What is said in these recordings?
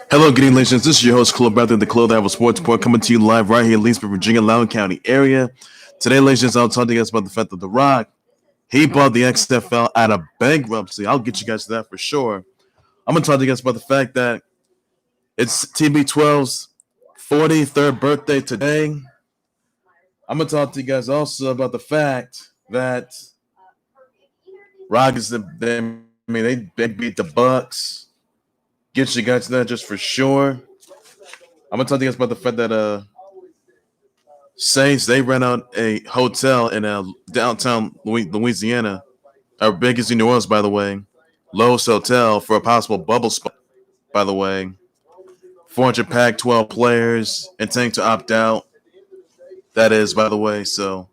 Hello, good evening, ladies. This is your host, Club Brother, the Club That Was Sports Report, coming to you live right here in Leesburg, Virginia, Loudoun County area. Today, ladies, I'll talk to you guys about the fact that The Rock, he bought the XFL out of bankruptcy. I'll get you guys to that for sure. I'm going to talk to you guys about the fact that it's TB12's 43rd birthday today. I'm going to talk to you guys also about the fact that Rock is they beat the Bucks. Get you guys to that just for sure. I'm going to talk to you guys about the fact that Saints, they rent out a hotel in downtown Louisiana, our biggest in New Orleans, by the way. Lowe's Hotel for a possible bubble spot, by the way. 400 pack, 12 players, intending to opt out. That is, by the way, so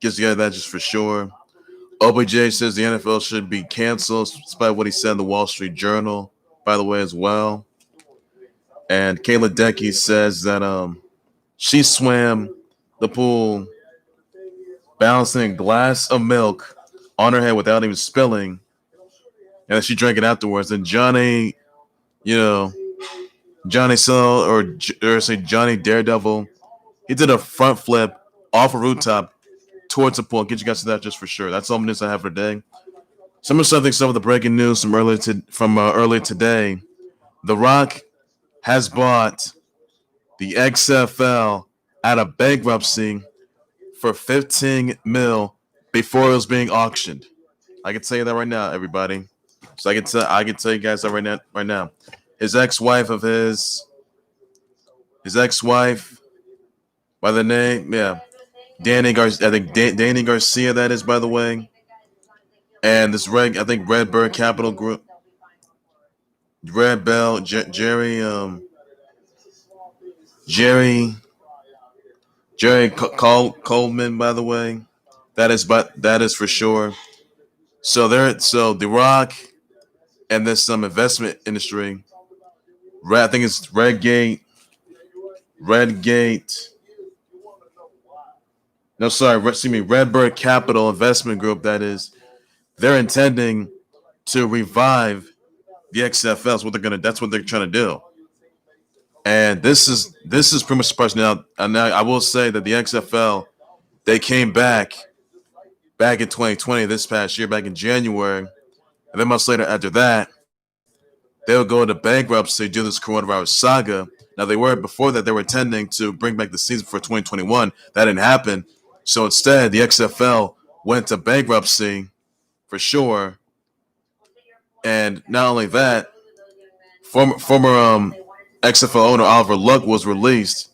gives you guys that just for sure. OBJ says the NFL should be canceled, despite what he said in the Wall Street Journal, by the way, as well. And Kayla Decky says that she swam the pool balancing a glass of milk on her head without even spilling, and she drank it afterwards. And Johnny Daredevil, he did a front flip off a rooftop towards the pool. I'll get you guys to that just for sure. That's all the news I have for today. Some of the breaking news from earlier today. The Rock has bought the XFL out of bankruptcy for $15 million before it was being auctioned. I can tell you that right now, everybody. So I can tell you guys that right now. His ex-wife by the name, Dany Garcia. I think Dany Garcia, that is, by the way. And this Redbird Capital Group, Red Bell, Gerry Coleman, by the way. That is for sure. So The Rock and there's some investment industry. I think it's Redgate. No, sorry, Redbird Capital Investment Group. That is, they're intending to revive the XFL. That's what they're trying to do. And this is pretty much the person now. And I will say that the XFL, they came back in 2020, this past year, back in January. And then months later after that, they'll go into bankruptcy due to this coronavirus saga. Now, before that, they were intending to bring back the season for 2021. That didn't happen. So instead, the XFL went to bankruptcy for sure. And not only that, former XFL owner Oliver Luck was released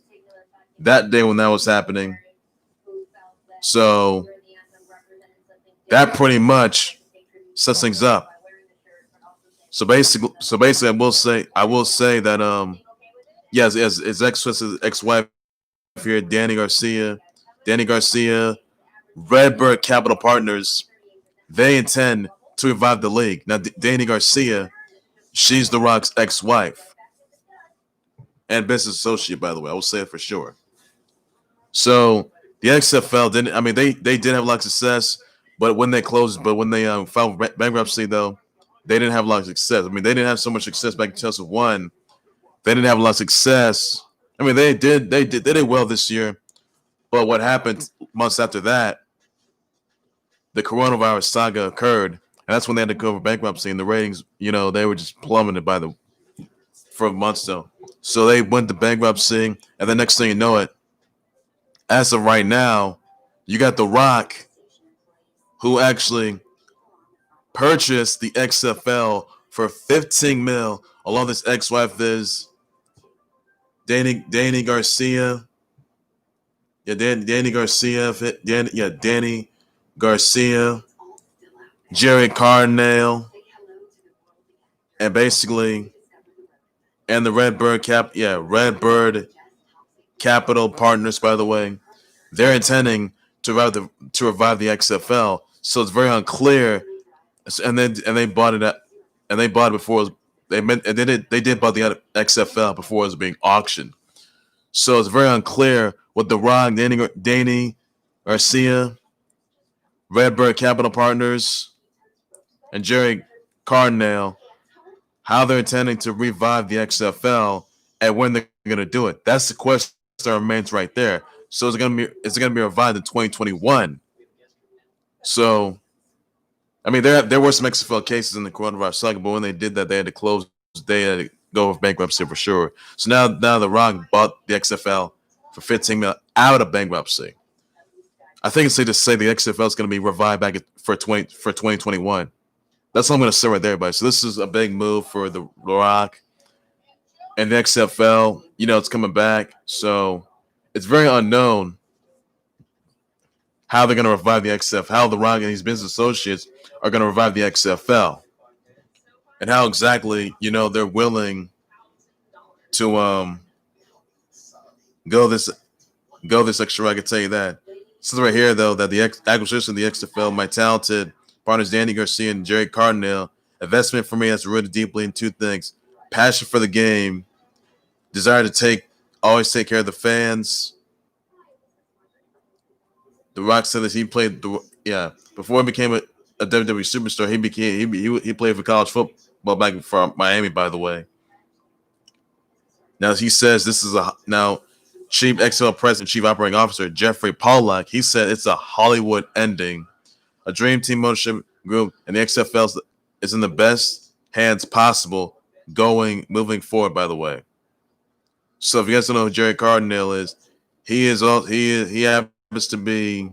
that day when that was happening. So that pretty much sets things up. So basically, I will say that his ex-wife here, Dany Garcia, Redbird Capital Partners, they intend to revive the league. Now, Dany Garcia, she's The Rock's ex-wife and business associate, by the way. I will say it for sure. So the XFL they did have a lot of success, but when they filed bankruptcy, though, they didn't have a lot of success. They didn't have so much success back in 2001. They didn't have a lot of success. They did well this year, but what happened months after that, the coronavirus saga occurred, and that's when they had to go over bankruptcy, and the ratings, they were just plummeted for months though. So they went to bankruptcy, and the next thing you know it, as of right now, you got The Rock, who actually purchased the XFL for $15 million, along with his ex-wife, there's Dany Garcia. Dany Garcia, Gerry Cardinale, and basically, and the Redbird Capital Partners, by the way, they're intending to revive the XFL. So it's very unclear. And they bought it before they did buy the XFL before it was being auctioned. So it's very unclear what The Rock, Dany Garcia, Redbird Capital Partners, and Gerry Cardinale, how they're intending to revive the XFL and when they're going to do it. That's the question that remains right there. So is it going to be revived in 2021? So, I mean, there were some XFL cases in the coronavirus saga, but when they did that, they had to close. They had to go with bankruptcy for sure. So now The Rock bought the XFL for $15 million out of bankruptcy. I think it's safe to say the XFL is going to be revived back for 2021. That's all I'm going to say right there, everybody. So this is a big move for The Rock and the XFL. You know, it's coming back. So it's very unknown how they're going to revive the XFL, how The Rock and his business associates are going to revive the XFL, and how exactly, you know, they're willing to go this extra. I can tell you that. This is right here, though, that the acquisition of the XFL, my talented partners Dany Garcia and Gerry Cardinale, investment for me has rooted deeply in two things: passion for the game, desire to always take care of the fans. The Rock said that he played before he became a WWE superstar. He played for college football back from Miami, by the way. Now he says this is Chief XFL President, Chief Operating Officer Jeffrey Pollack. He said it's a Hollywood ending. A dream team ownership group, and the XFL is in the best hands possible moving forward. By the way, so if you guys don't know who Gerry Cardinale is, he happens to be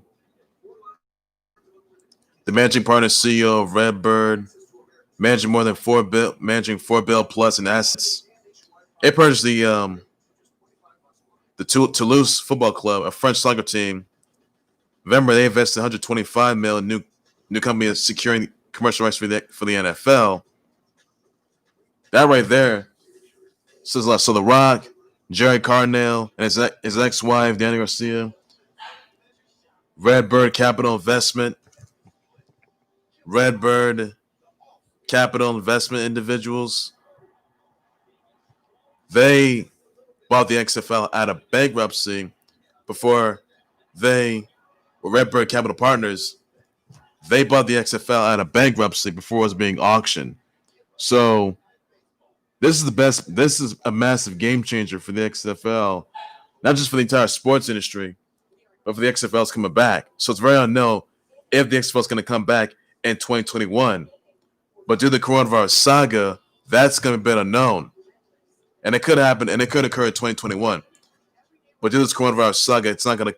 the managing partner, CEO of Redbird, managing more than $4 billion plus in assets. It purchased the Toulouse Football Club, a French soccer team. November, they invested $125 million. New company is securing commercial rights for the NFL. That right there says a lot. So The Rock, Gerry Cardinale, and his ex-wife Dany Garcia, Redbird Capital Investment individuals. They bought the XFL out of bankruptcy before they were Redbird Capital Partners. They bought the XFL out of bankruptcy before it was being auctioned. So this is a massive game changer for the XFL, not just for the entire sports industry, but for the XFL's coming back. So it's very unknown if the XFL is going to come back in 2021. But due to the coronavirus saga, that's going to be unknown. And it could happen, and it could occur in 2021. But due to this coronavirus saga, it's not going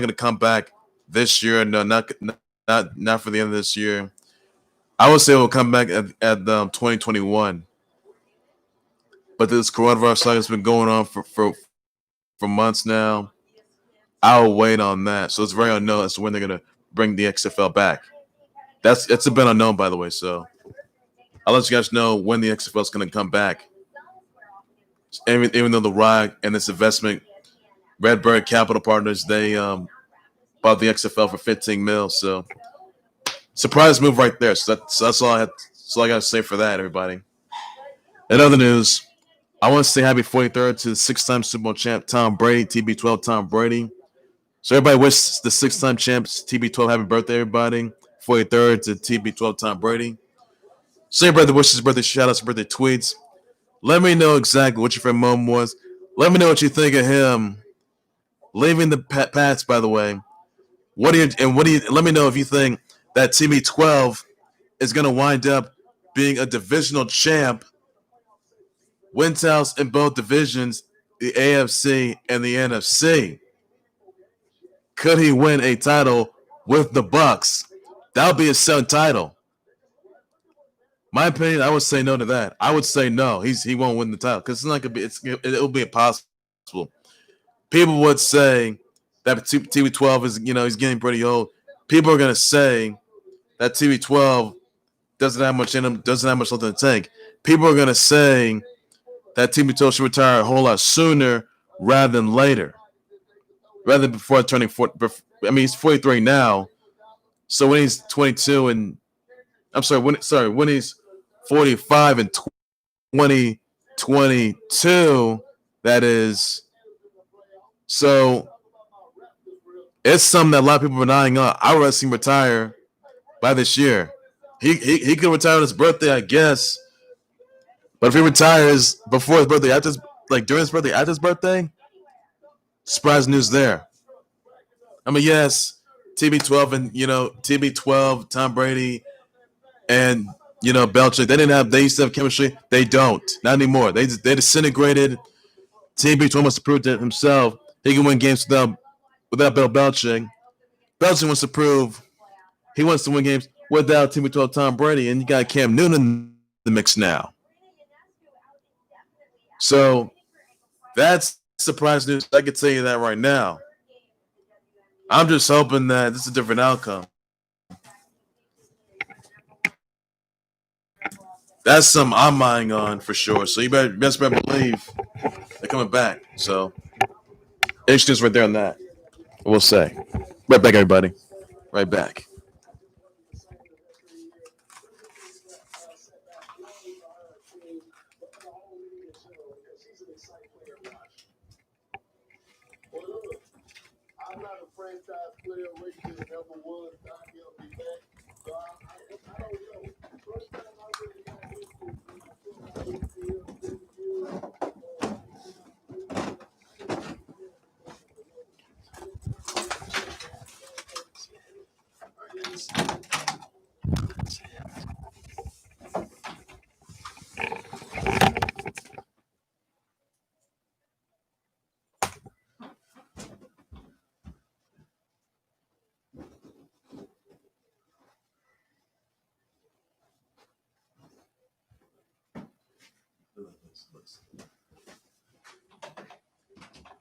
to come back this year. No, not for the end of this year. I would say it will come back at 2021. But this coronavirus saga has been going on for months now. I'll wait on that. So it's very unknown as to when they're going to bring the XFL back. It's a bit unknown, by the way. So I'll let you guys know when the XFL is going to come back. Even though The Rock and this investment, Redbird Capital Partners, they bought the XFL for $15 million. So surprise move right there. So that's all I got to say for that, everybody. In other news, I want to say happy 43rd to the 6-time Super Bowl champ Tom Brady, TB12 Tom Brady. So everybody wish the 6-time champs TB12 happy birthday, everybody. 43rd to TB12 Tom Brady. So everybody wishes birthday shout-outs, birthday tweets. Let me know exactly what your friend Mom was. Let me know what you think of him leaving the Pats, by the way. Let me know if you think that TB12 is going to wind up being a divisional champ, win titles in both divisions, the AFC and the NFC. Could he win a title with the Bucs? That would be his seventh title. My opinion, I would say no to that. I would say no. He won't win the title because it's not gonna be. It'll be impossible. People would say that TB12 is, he's getting pretty old. People are gonna say that TB12 doesn't have much in him, doesn't have much left in the tank. People are gonna say that TB12 should retire a whole lot sooner rather than later, rather than before turning 40. I mean, he's 43 now, so when he's 22 and when he's 45 and 2022, that is. So it's something that a lot of people are eyeing on. I would rather see him retire by this year. He could retire on his birthday, I guess. But if he retires before his birthday, after like during his birthday, after his birthday, surprise news there. I mean, yes, TB12 and TB12, Tom Brady and Belichick. They used to have chemistry. They don't, not anymore. They disintegrated. TB12 wants to prove to himself he can win games without Bill Belichick. Belichick wants to prove he wants to win games without TB12 Tom Brady, and you got Cam Newton in the mix now. So that's surprise news. I can tell you that right now. I'm just hoping that this is a different outcome. That's something I'm eyeing on for sure. So you best better believe they're coming back. So excuse right there on that. We'll say. Right back, everybody. Right back.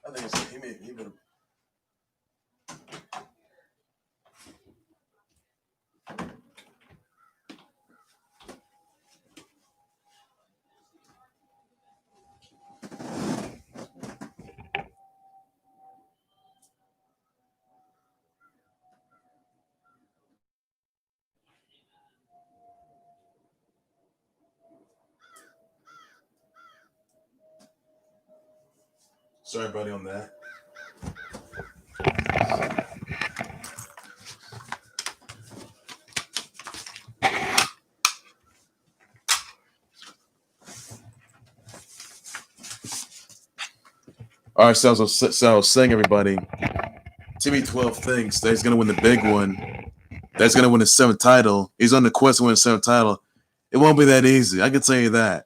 I think he may even. Sorry, buddy, on that. All right, so I was saying, everybody, TB12 thinks that he's going to win the big one. That's going to win his 7th title. He's on the quest to win his 7th title. It won't be that easy. I can tell you that.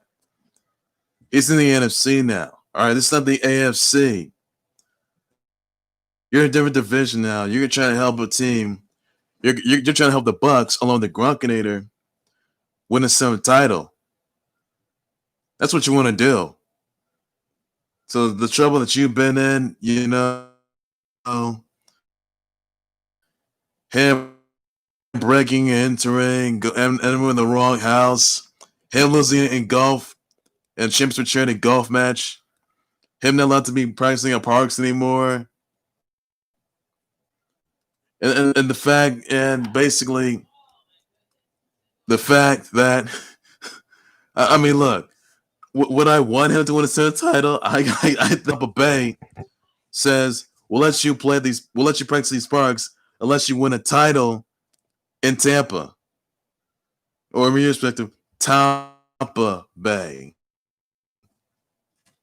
He's in the NFC now. All right, this is not the AFC. You're in a different division now. You're trying to help a team. You're trying to help the Bucks, along with the Gronkinator, win a 7th title. That's what you want to do. So the trouble that you've been in, him breaking, entering, entering the wrong house, him losing in golf, and championship charity golf match, him not allowed to be practicing at parks anymore, and the fact, and basically the fact that, I mean, look, would I want him to win a 7th title? I Tampa Bay says we'll let you practice these parks unless you win a title in Tampa, or in your perspective, Tampa Bay.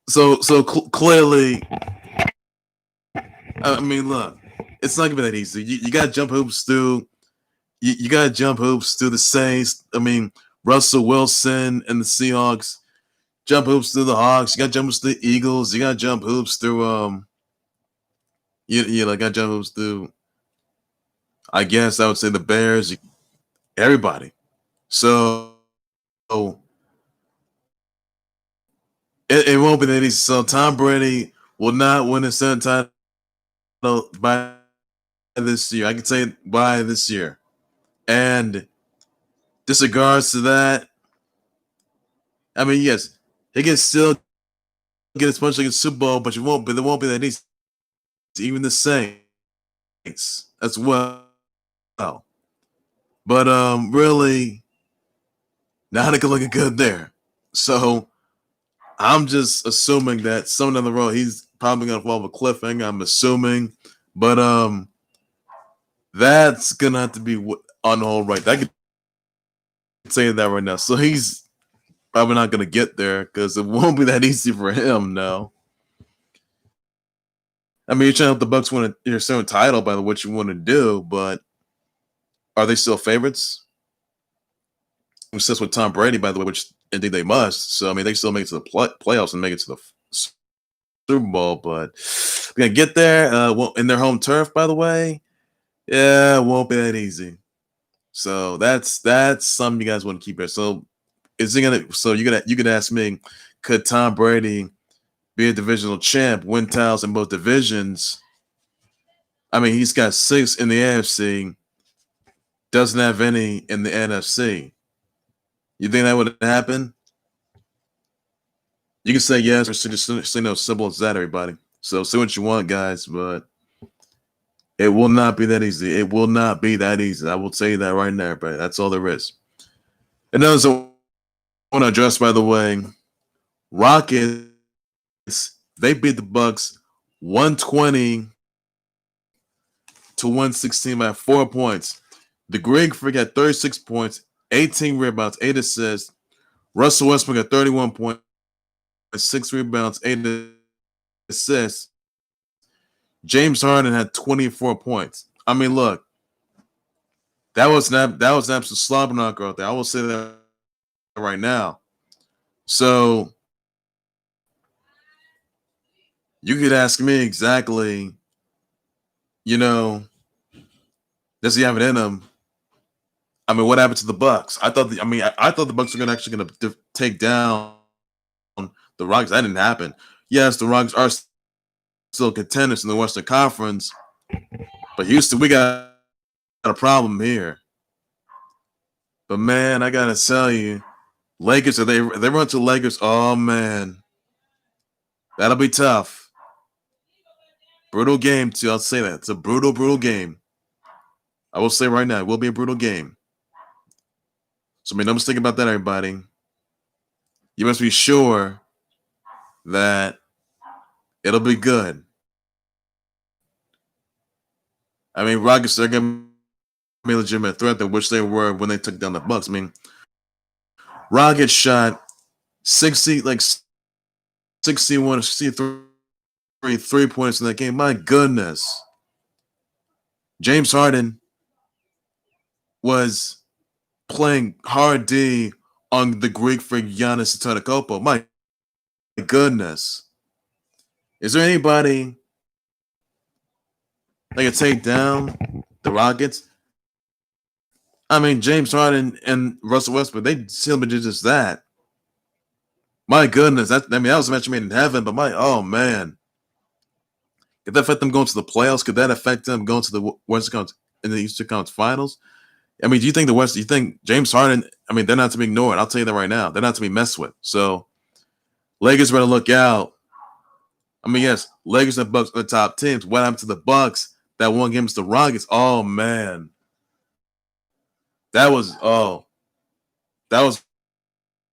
So clearly, I mean, look, it's not gonna be that easy. You got to jump hoops through. You got to jump hoops through the Saints. I mean, Russell Wilson and the Seahawks. Jump hoops through the Hawks. You got to jump hoops through the Eagles. You got to jump hoops through got to jump hoops through. I guess I would say the Bears. Everybody. So it won't be that easy. So Tom Brady will not win a 7th title by this year. I can say by this year. And disregards to that, I mean, yes, he can still get as much like a Super Bowl, but there won't be that easy. Even the Saints as well. But really, not looking good there. So I'm just assuming that someone down the road he's probably gonna fall off a cliffhanger. I'm assuming, but that's gonna have to be on hold right. That could tell you that right now. So he's probably not going to get there because it won't be that easy for him. No. I mean, you're trying to help the Bucks win your second title by what you want to do, but are they still favorites? Since with Tom Brady, by the way, which indeed they must. So I mean, they still make it to the playoffs and make it to the Super Bowl, but they're gonna get there. In their home turf, by the way. Yeah, it won't be that easy. So that's something you guys want to keep here. So is he gonna? So you could ask me, could Tom Brady be a divisional champ, win titles in both divisions? I mean, he's got 6 in the AFC, doesn't have any in the NFC. You think that would happen? You can say yes, or just simple as that, everybody. So say what you want, guys, but it will not be that easy. It will not be that easy. I will tell you that right now, but that's all there is. And those I want to address, by the way, Rockets, they beat the Bucks 120 to 116 by 4 points. The Greek Freak had 36 points, 18 rebounds, 8 assists. Russell Westbrook had 31 points, 6 rebounds, 8 assists. James Harden had 24 points. I mean, look, that was an absolute slobber knocker out there. I will say that right now. So you could ask me exactly, does he have it in him? I mean, what happened to the Bucks? I thought the Bucks were actually going to take down the Rockets. That didn't happen. Yes, the Rockets are still contenders in the Western Conference, but Houston, we got a problem here. But man, I gotta tell you, Lakers, they run to Lakers. Oh man, that'll be tough. Brutal game too. I'll say that it's a brutal game. I will say right now, it will be a brutal game. So make no mistake about that, everybody. You must be sure that it'll be good. I mean, Rockets, they're gonna be a legitimate threat than which they were when they took down the Bucks. I mean, Rockets shot 61, 63 3-pointers in that game. My goodness. James Harden was playing hard D on the Greek Freak Giannis Antetokounmpo. My goodness. Is there anybody that can take down the Rockets? I mean, James Harden and Russell Westbrook, they simply did just that. My goodness. That was a match made in heaven, but oh man. Could that affect them going to the playoffs? Could that affect them going to the Western Conference in the Eastern Conference Finals? I mean, do you think James Harden, I mean, they're not to be ignored. I'll tell you that right now. They're not to be messed with. So Lakers better look out. I mean, yes, Lakers and Bucks are the top teams. What happened to the Bucks that won against the Rockets? Oh man. That was a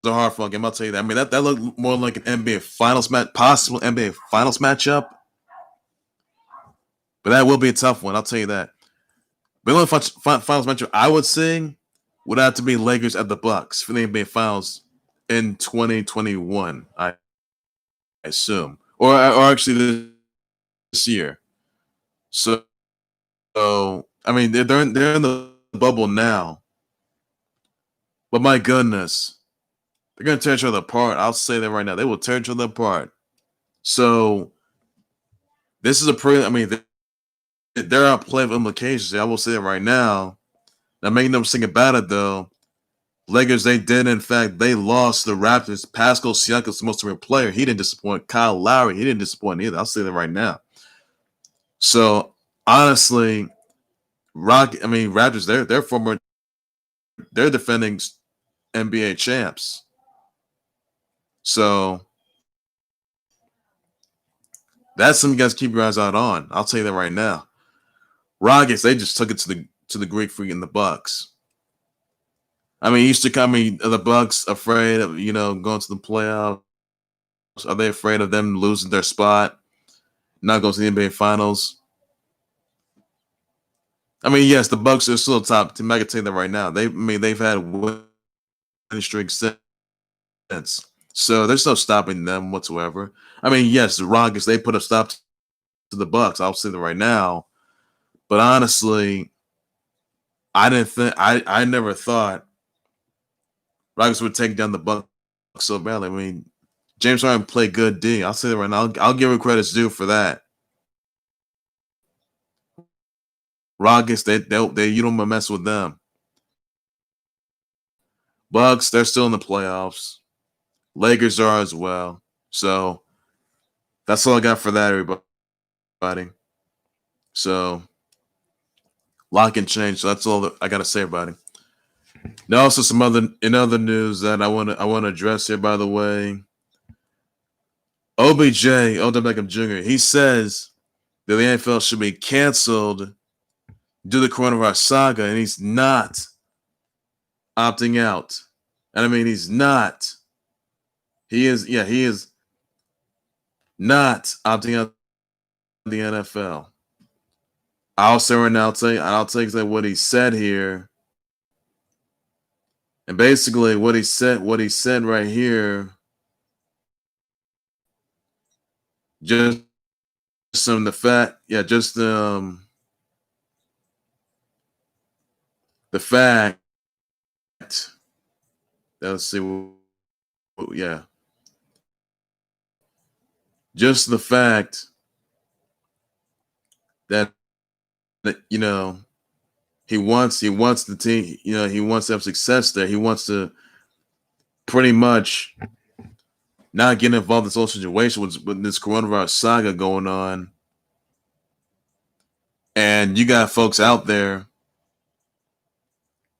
hard fun game. I'll tell you that. I mean, that looked more like an NBA Finals match, possible NBA Finals matchup. But that will be a tough one. I'll tell you that. But the only Finals matchup I would say would have to be Lakers at the Bucks for the NBA Finals in 2021. I assume, or actually this year. So I mean, they're in the bubble now. But my goodness, they're going to tear each other apart. I'll say that right now. They will tear each other apart. So this is there are plenty of implications. I will say it right now. Now, making no mistake about it, though, Lakers, they lost the Raptors. Pascal Siakam's the most important player. He didn't disappoint. Kyle Lowry, he didn't disappoint either. I'll say that right now. So, honestly, Raptors, they're defending NBA champs. So, that's something you guys keep your eyes out on. I'll tell you that right now. Rockets, they just took it to the Greek Freak and the Bucks. I mean, are the Bucks afraid of, going to the playoffs? Are they afraid of them losing their spot, not going to the NBA Finals? I mean, yes, the Bucks are still top team. I can tell you that right now. They've had straight since. So there's no stopping them whatsoever. I mean, yes, the Rockets, they put a stop to the Bucks. I'll say that right now. But honestly, I never thought Rockets would take down the Bucks so badly. I mean, James Harden played good D. I'll say that right now. I'll give him credit's due for that. Rockets, they you don't mess with them. Bucks, they're still in the playoffs. Lakers are as well. So that's all I got for that, everybody. So lock and change. So that's all that I gotta say about it. Now, also some other news that I want to address here. By the way, OBJ, Odell Beckham Jr. He says that the NFL should be canceled due to the coronavirus saga, and he's not opting out. And I mean, he's not. He is not opting out of the NFL. I'll say right now, I'll take what he said here. And basically what he said right here, just some the fact, just the fact. Let's see, just the fact that he wants the team, he wants to have success there. He wants to pretty much not get involved in this whole situation with this coronavirus saga going on. And you got folks out there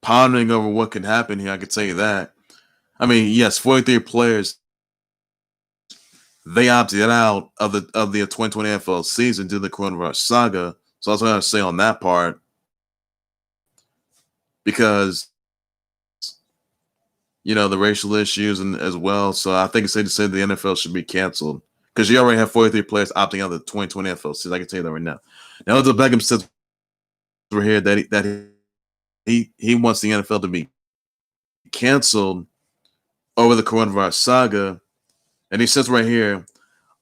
pondering over what could happen here. I could tell you that. I mean, yes, 43 players, they opted out of the 2020 NFL season due to the coronavirus saga. So that's what I have to say on that part. Because the racial issues and as well. So I think it's safe to say the NFL should be canceled. Because you already have 43 players opting out of the 2020 NFL season. I can tell you that right now. Now, Odell Beckham says over here that he wants the NFL to be canceled over the coronavirus saga. And he says right here,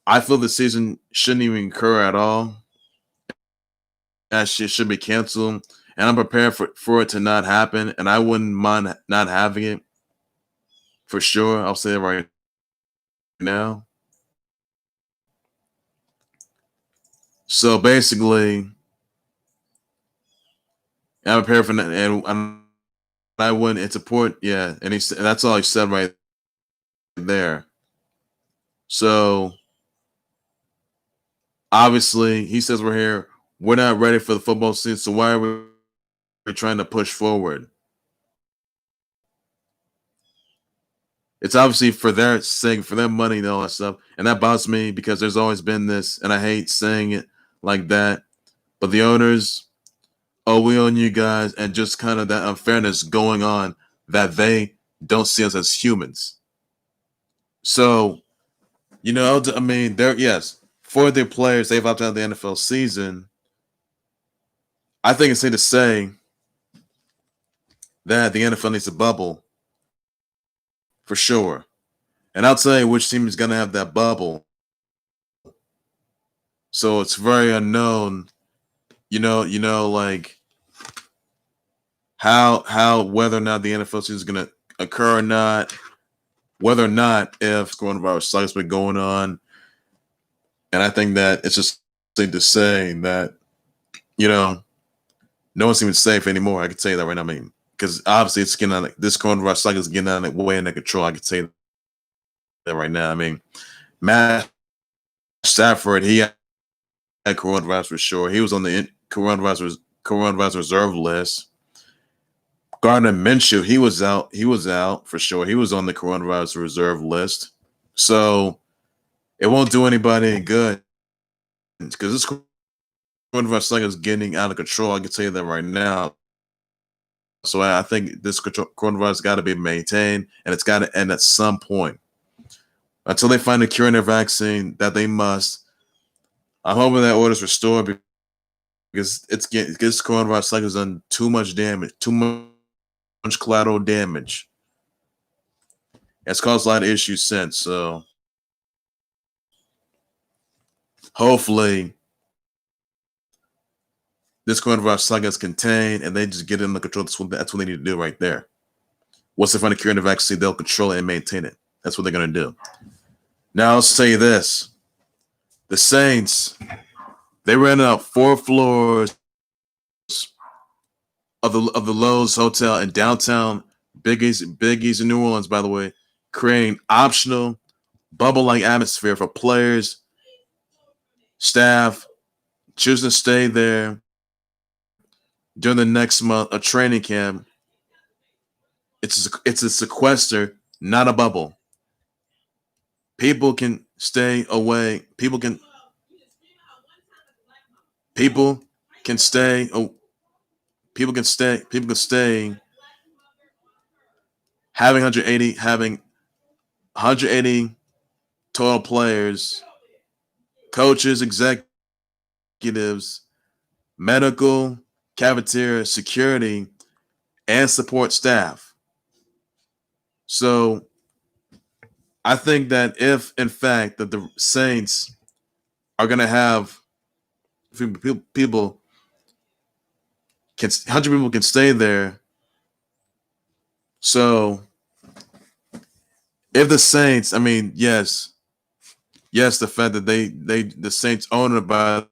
I feel the season shouldn't even occur at all. That shit should be canceled. And I'm prepared for it to not happen. And I wouldn't mind not having it. For sure. I'll say it right now. So basically, I'm prepared for that. And I wouldn't. It's important. Yeah. And that's all he said right there. So obviously, he says we're here. We're not ready for the football season. So why are we trying to push forward? It's obviously for their sake, for their money and all that stuff. And that bothers me because there's always been this, and I hate saying it like that. But the owners, we own you guys, and just kind of that unfairness going on that they don't see us as humans. So, I mean, for their players, they've opted out of the NFL season. I think it's safe to say that the NFL needs a bubble for sure. And I'll tell you which team is going to have that bubble. So it's very unknown, like how whether or not the NFL season is going to occur or not, whether or not if coronavirus saga has been going on. And I think that it's just safe to say that, no one's even safe anymore. I can tell you that right now. I mean, because obviously it's getting on, this coronavirus saga is getting on way under control. I can tell you that right now. I mean, Matt Stafford, he had coronavirus for sure. He was on the coronavirus reserve list. Gardner Minshew, he was out for sure. He was on the coronavirus reserve list. So it won't do anybody any good because this coronavirus saga is getting out of control. I can tell you that right now. So I think this coronavirus got to be maintained, and it's got to end at some point. Until they find a cure and a vaccine, that they must. I'm hoping that order is restored because this coronavirus cycle has done too much damage, too much collateral damage. It's caused a lot of issues since. So hopefully this coronavirus saga is contained and they just get it under control. That's what they need to do right there. Once they find a cure and a vaccine, they'll control it and maintain it. That's what they're going to do. Now, I'll say this. The Saints, they rented out 4 floors of the Lowe's Hotel in downtown Big East in New Orleans, by the way, creating optional bubble-like atmosphere for players, staff, choosing to stay there during the next month, a training camp. It's a sequester, not a bubble. People can stay away. People can stay. People can stay. Having 180 total players, coaches, executives, medical, cafeteria, security, and support staff. So I think that if, in fact, that the Saints are going to have people 100 people can stay there. So if the Saints, I mean, yes, the fact that the Saints owner, by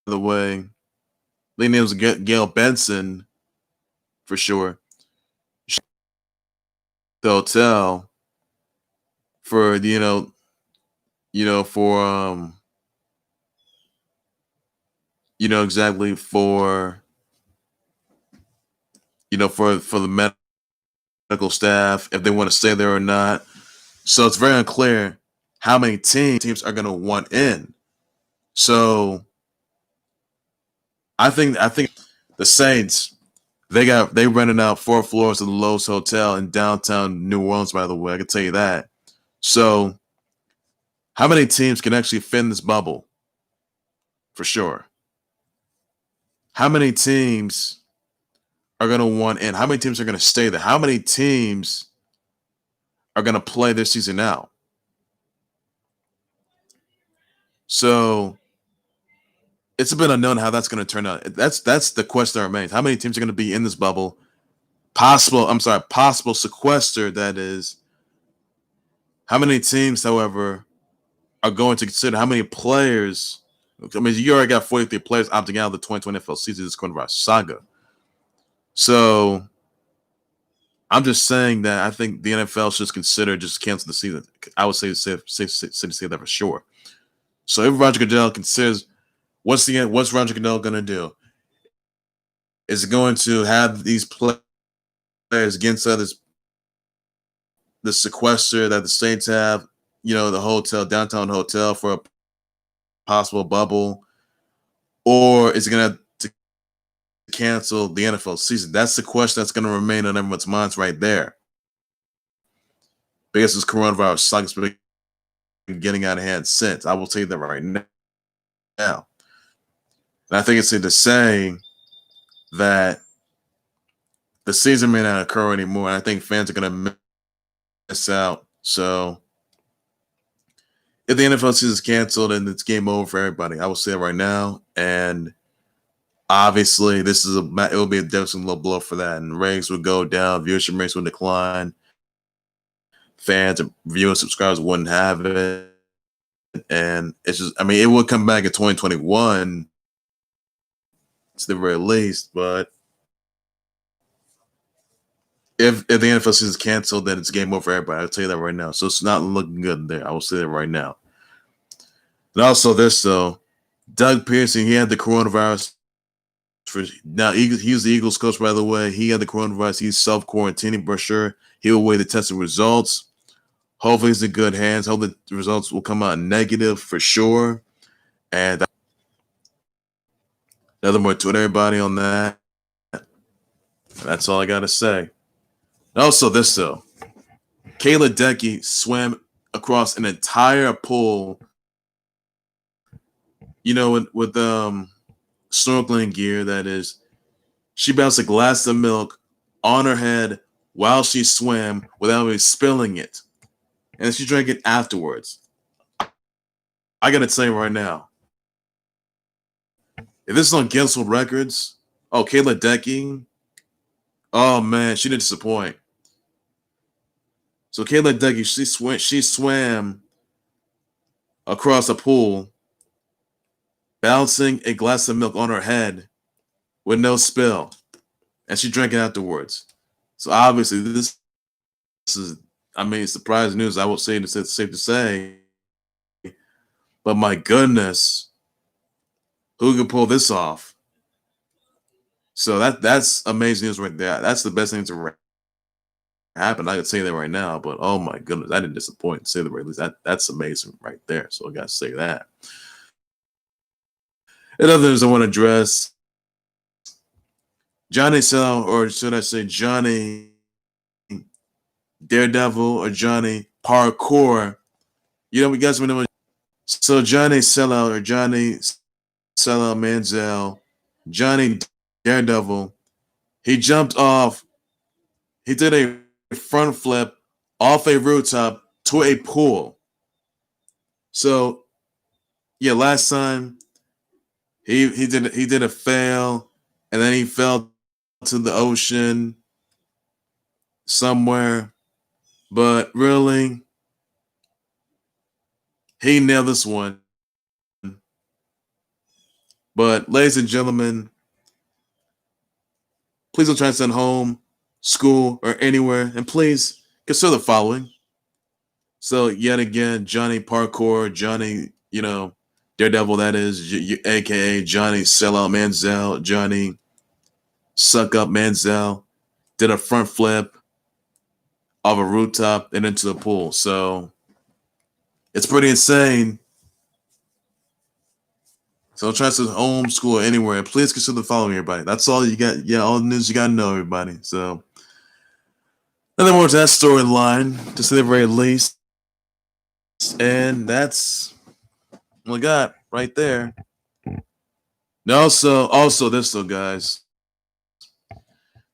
the way, the name was Gail Benson, for sure. The hotel for exactly for for the medical staff, if they want to stay there or not. So it's very unclear how many teams are going to want in. So I think the Saints, they rented out 4 floors of the Lowe's Hotel in downtown New Orleans, by the way. I can tell you that. So how many teams can actually fit in this bubble? For sure. How many teams are going to want in? How many teams are going to stay there? How many teams are going to play their season out? So it's a bit unknown how that's going to turn out. That's the question that remains. How many teams are going to be in this bubble? Possible sequester, that is. How many teams, however, are going to consider how many players? I mean, you already got 43 players opting out of the 2020 NFL season. This coronavirus saga. So I'm just saying that I think the NFL should consider just canceling the season. I would say that for sure. So if Roger Goodell considers, what's Roger Goodell going to do? Is it going to have these players against others, the sequester that the Saints have, the hotel, downtown hotel, for a possible bubble? Or is it going to cancel the NFL season? That's the question that's going to remain on everyone's minds right there. Because this coronavirus saga has been getting out of hand since. I will tell you that right now. And I think it's safe to say that the season may not occur anymore. And I think fans are going to miss out. So if the NFL season is canceled and it's game over for everybody, I will say it right now. And obviously, it will be a devastating low blow for that. And ratings would go down. Viewership rates would decline. Fans and viewers, subscribers wouldn't have it. And it's just, I mean, it would come back in 2021 to the very least. But if the NFL season is canceled, then it's game over for everybody. I'll tell you that right now. So it's not looking good there. I will say that right now. And also this, though, Doug Pederson, he had the coronavirus. Now, he was the Eagles coach, by the way. He had the coronavirus. He's self-quarantining for sure. He will wait the testing results. Hopefully he's in good hands. Hope the results will come out negative for sure. And another more to everybody on that. That's all I got to say. And also this, though. Kayla Decky swam across an entire pool, with snorkeling gear, that is. She bounced a glass of milk on her head while she swam without even spilling it. and she drank it afterwards. I gotta say right now, if this is on Guinness World Records, oh, Kayla Decky, oh man, she didn't disappoint. So Kayla Decky, she swam across a pool, balancing a glass of milk on her head with no spill, and she drank it afterwards. So obviously, this is, I mean, surprising news. I will say it's safe to say, but my goodness, who can pull this off? So that's amazing news right there. That's the best thing to happen. I could say that right now, but oh my goodness, I didn't disappoint. To say the very least, that's amazing right there. So I gotta say that. And other things I want to address, Johnny Sell, or should I say Johnny Daredevil or Johnny Parkour. You know, we got some. So Johnny Sellout or Johnny Sellout Manziel, Johnny Daredevil, he jumped off. He did a front flip off a rooftop to a pool. So, yeah, last time he did a fail, and then he fell to the ocean somewhere. But really, he nailed this one. But ladies and gentlemen, please don't try to send home, school, or anywhere. And please consider the following. So yet again, Johnny Parkour, Johnny, Daredevil, that is, a.k.a. Johnny Sellout Manziel, Johnny Suck Up Manziel, did a front flip off a rooftop and into the pool. So it's pretty insane. So try to homeschool anywhere. Please consider following everybody. That's all you got. Yeah, all the news you got to know, everybody. So nothing more to that storyline, to say the very least. And that's what we got right there. Now also this though, guys.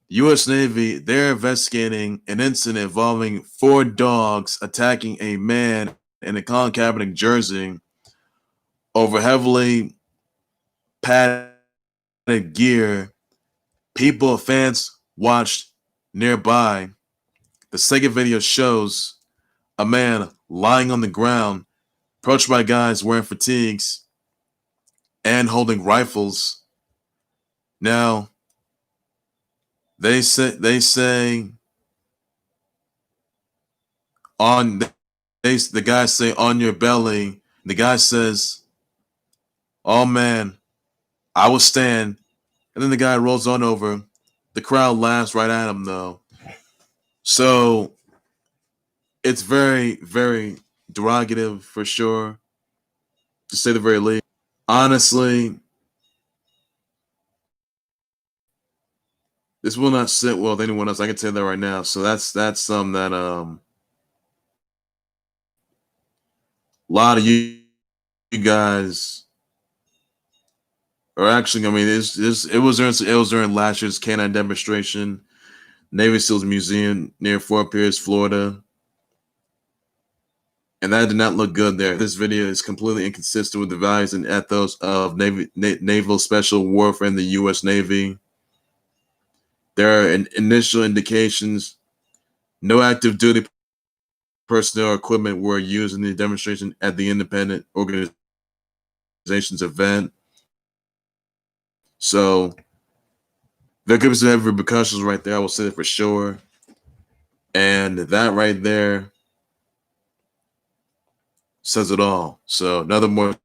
U.S. Navy, they're investigating an incident involving 4 dogs attacking a man in a Colin Kaepernick jersey over heavily padded gear. Fans watched nearby. The second video shows a man lying on the ground, approached by guys wearing fatigues and holding rifles. Now, they say on the guys say on your belly. The guy says, "Oh man, I will stand." And then the guy rolls on over. The crowd laughs right at him though. So it's very, very derogative for sure, to say the very least. Honestly, this will not sit well with anyone else. I can tell you that right now. So that's something that a lot of you guys are actually. I mean, it was during last year's canine demonstration, Navy SEALs Museum near Fort Pierce, Florida. And that did not look good there. This video is completely inconsistent with the values and ethos of naval special warfare in the U.S. Navy. There are initial indications no active duty personnel or equipment were used in the demonstration at the independent organization's event. So there could be some heavy repercussions right there. I will say that for sure. And that right there says it all. So nothing more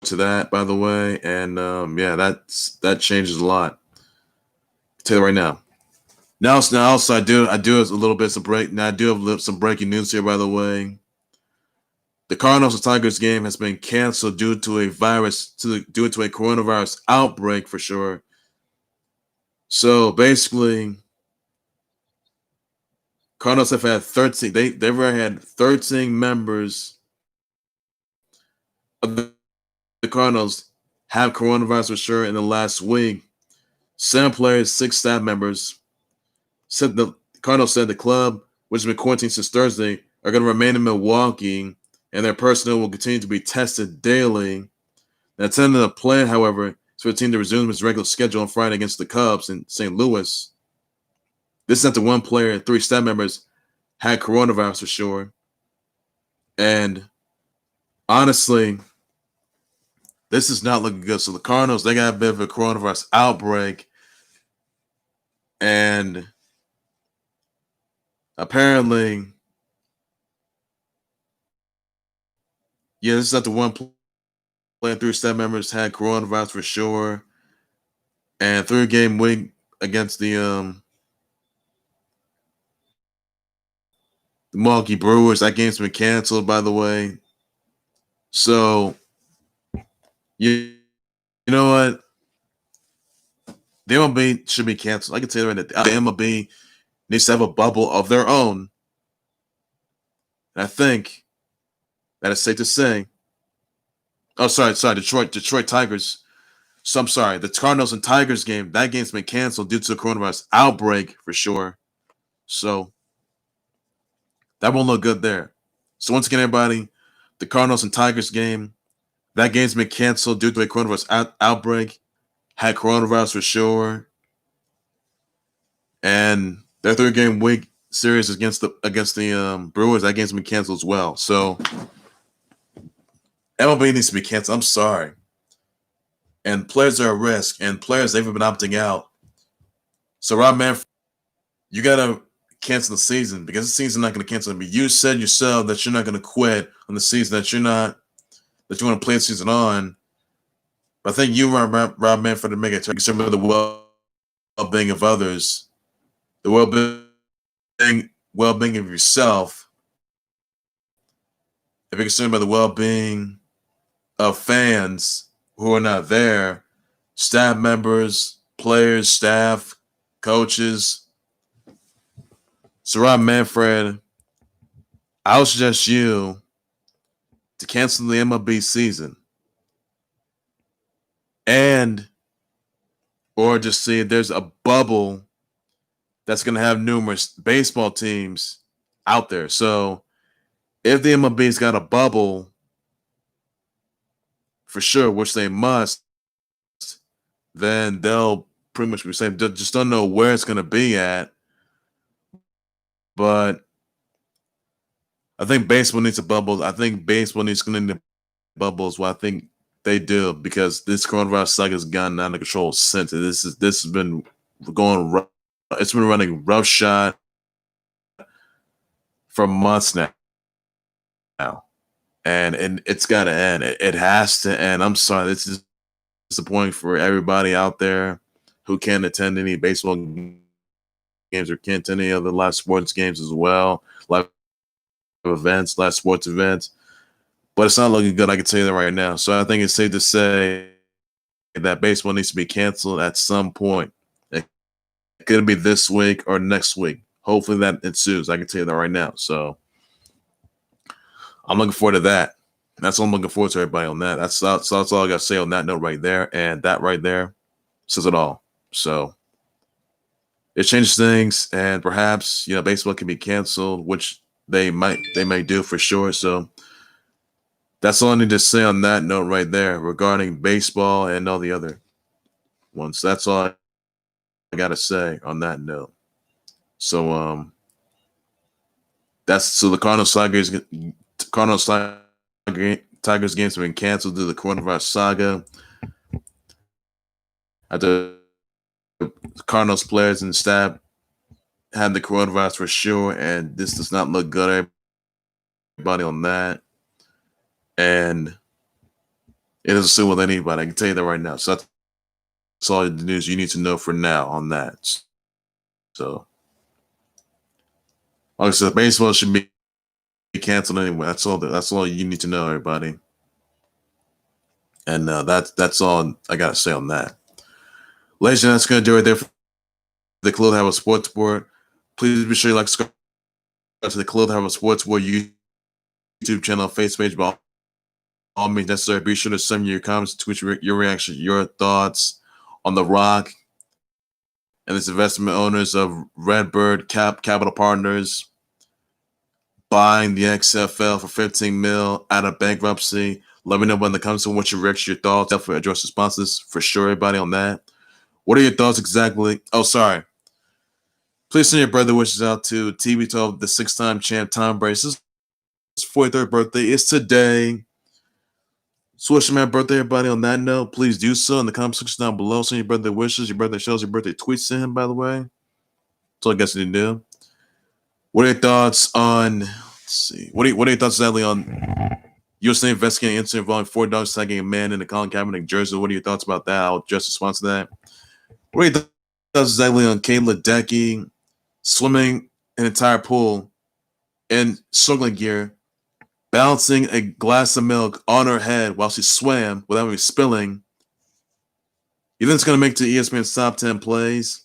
to that, by the way. And yeah, that changes a lot. I'll tell you right now. Now also I do have a little bit of break. Now I do have some breaking news here, by the way. The Cardinals and Tigers game has been canceled due to a coronavirus outbreak for sure. So basically, Cardinals have had 13. They've already had 13 members of the Cardinals have coronavirus for sure in the last week. 7 players, 6 staff members. The Cardinals said the club, which has been quarantined since Thursday, are going to remain in Milwaukee, and their personnel will continue to be tested daily. That's in the plan, however, is for the team to resume its regular schedule on Friday against the Cubs in St. Louis. This is after one player and 3 staff members had coronavirus for sure. And honestly, this is not looking good. So the Cardinals, they got a bit of a coronavirus outbreak. And apparently, this is after one player and 3 staff members had coronavirus for sure. And 3-game week against the Milwaukee Brewers. That game's been canceled, by the way. So, you know what? The MLB should be canceled. I can tell you right now, the MLB needs to have a bubble of their own. And I think that it's safe to say. Oh, sorry, Detroit Tigers. So I'm sorry, the Cardinals and Tigers game, that game's been canceled due to the coronavirus outbreak for sure. So that won't look good there. So once again, everybody, the Cardinals and Tigers game, that game's been canceled due to a coronavirus outbreak. Had coronavirus for sure. And their 3-game week series against the Brewers, that game's been canceled as well. So MLB needs to be canceled. I'm sorry. And players are at risk, and players, they've been opting out. So Rob Manfred, you gotta cancel the season because the season's not gonna cancel. You said yourself that you're not gonna quit on the season, that you want to play the season on. But I think you, Rob Manfred, to make it concerned with the well-being of others, the well-being of yourself. If you're concerned about the well-being of fans who are not there, staff members, players, staff, coaches. So Rob Manfred, I would suggest you to cancel the MLB season. Or just see if there's a bubble that's going to have numerous baseball teams out there. So if the MLB's got a bubble, for sure, which they must, then they'll pretty much be saying, just don't know where it's going to be at. But I think baseball needs a bubble. I think baseball needs to need bubbles. Well, I think they do, because this coronavirus saga has gotten out of control since. This has been going rough. It's been running roughshod for months now. And it's got to end. It has to end. I'm sorry. This is disappointing for everybody out there who can't attend any baseball games or can't attend any other live sports games as well, live events, live sports events. But it's not looking good. I can tell you that right now. So I think it's safe to say that baseball needs to be canceled at some point. It could be this week or next week. Hopefully that ensues. I can tell you that right now. So I'm looking forward to that. That's all I'm looking forward to, everybody, on that. That's all I got to say on that note right there. And that right there says it all. So it changes things, and perhaps, baseball can be canceled, which they may do for sure. So that's all I need to say on that note right there regarding baseball and all the other ones. That's all I got to say on that note. So the Cardinals Tigers games have been canceled due to the coronavirus saga. After the Cardinals players and staff had the coronavirus for sure, and this does not look good. Everybody on that. And it doesn't sit with anybody. I can tell you that right now. So that's all the news you need to know for now on that. So, like I said, baseball should be canceled anyway. That's all you need to know, everybody. And that's all I got to say on that. Ladies and gentlemen, that's going to do it there for the Clothing Have a Sports Board. Please be sure you subscribe to the Clothing Have a Sports Board YouTube channel, Facebook page. By all means necessary, be sure to send me your comments, tweet your reaction, your thoughts on The Rock and its investment owners of Redbird Capital Partners, buying the XFL for 15 mil out of bankruptcy. Let me know in the comments on what your reaction, your thoughts. Definitely address responses for sure, everybody on that. What are your thoughts exactly? Oh, sorry. Please send your brother wishes out to TB12, the 6-time champ Tom Brady. His 43rd birthday is today. So wish my birthday, everybody. On that note, please do so in the comment section down below. Send your birthday wishes, your birthday shows, your birthday tweets to him, by the way. That's all I guess you need to do. What are your thoughts on, let's see, what are your thoughts exactly on USA investigating incident involving 4 dogs attacking a man in the Colin Kaepernick jersey? What are your thoughts about that? I'll just respond to that. What are your thoughts exactly on Kate Ledecky swimming an entire pool in snorkeling gear, balancing a glass of milk on her head while she swam without even spilling? You think it's going to make to ESPN's top 10 plays?